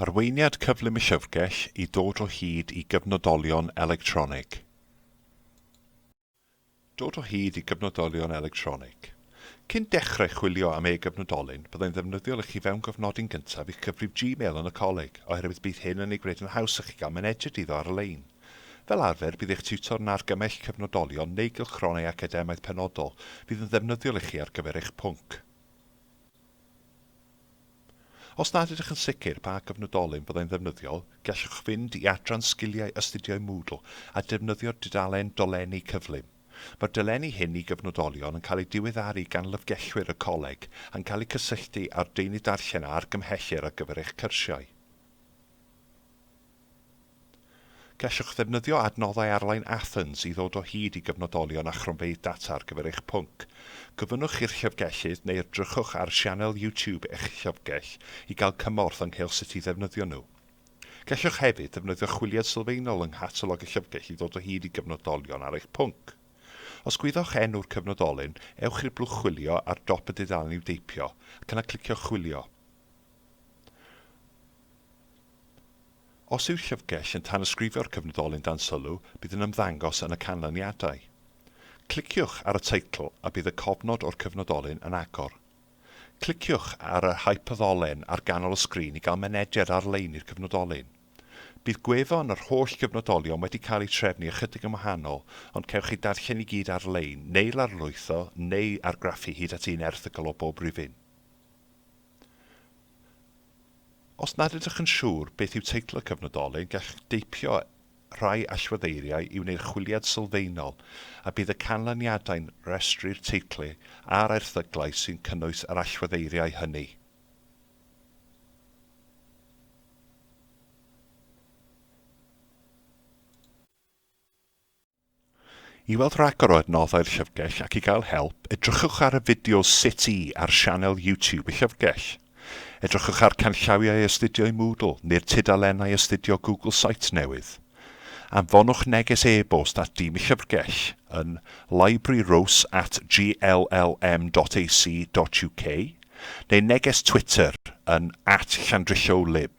Arweiniad cyflym y llyfrgell i dod o hyd i gyfnodolion electronig. Dod o hyd i gyfnodolion electronig. Cyn dechrau chwilio am e-gyfnodolyn, byddai'n ddefnyddiol i chi fewn gofnodi'n gyntaf i'ch cyfrif Gmail yn y coleg, oherwydd bydd hyn yn ei gwneud yn haws i chi gael mynediad iddo ar-lein. Fel arfer, bydd eich tiwtor yn argymell cyfnodolion neu gylchgronau academaidd penodol fydd yn ddefnyddiol i chi ar gyfer eich pwnc. Os nad ydych yn sicr pa gyfnodolyn byddai'n ddefnyddiol, gallwch fynd i adran sgiliau astudio Moodle a defnyddio'r dudalen dolenni cyflym. Mae'r dolenni hyn i gyfnodolion yn cael ei diweddaru gan lyfgellwyr y coleg a'n cael ei cysylltu â'r deunydd darllen a argymhellir ar gyfer eich cyrsiau. Gallwch ddefnyddio adnoddau ar-lein Athens i ddod o hyd i gyfnodolion a chronfeydd data ar gyfer eich pwnc. Gofynnwch i'r llyfgellydd neu edrychwch ar sianel YouTube eich llyfgell i gael cymorth ynghylch sut i ddefnyddio nhw. Gallwch hefyd ddefnyddio chwiliad sylfaenol yng nghatalog y llyfgell i ddod o hyd i gyfnodolion ar eich pwnc. Os gwyddoch enw'r cyfnodolyn, ewch i'r blwch chwilio ar dop y dudalen i'w deipio, ac yna clicio chwilio. Os yw'r llyfgell yn tanysgrifio'r cyfnodolyn dan sylw, bydd yn ymddangos yn y canlyniadau. Cliciwch ar y teitl a bydd y cofnod o'r cyfnodolyn yn agor. Cliciwch ar y hyperddolen ar ganol y sgrin i gael mynediad ar-lein i'r cyfnodolyn. Bydd gwefan yr holl gyfnodolion wedi cael eu trefnu ychydig yn wahanol, ond cewch chi darllen i gyd ar-lein, neu larlwytho, neu argraffu hyd at un erthygl o bob rifyn. Os nad ydych yn siŵr beth yw teitl y cyfnodolyn, gallwch deipio rhai allweddeiriau i wneud chwiliad sylfaenol, a bydd y canlyniadau'n restru'r teitlu a'r erthyglau sy'n cynnwys yr allweddeiriau hynny. I weld rhagor o adnoddau'r llyfgell ac i gael help, edrychwch ar y fideo Sut I ar sianel YouTube y llyfgell. Edrychwch ar canllawiau astudio Moodle neu'r tudalennau astudio Google Sites newydd. Anfonwch neges e-bost at dîm y llyfrgell yn libraryros@gllm.ac.uk neu neges Twitter yn @llandrillow lib.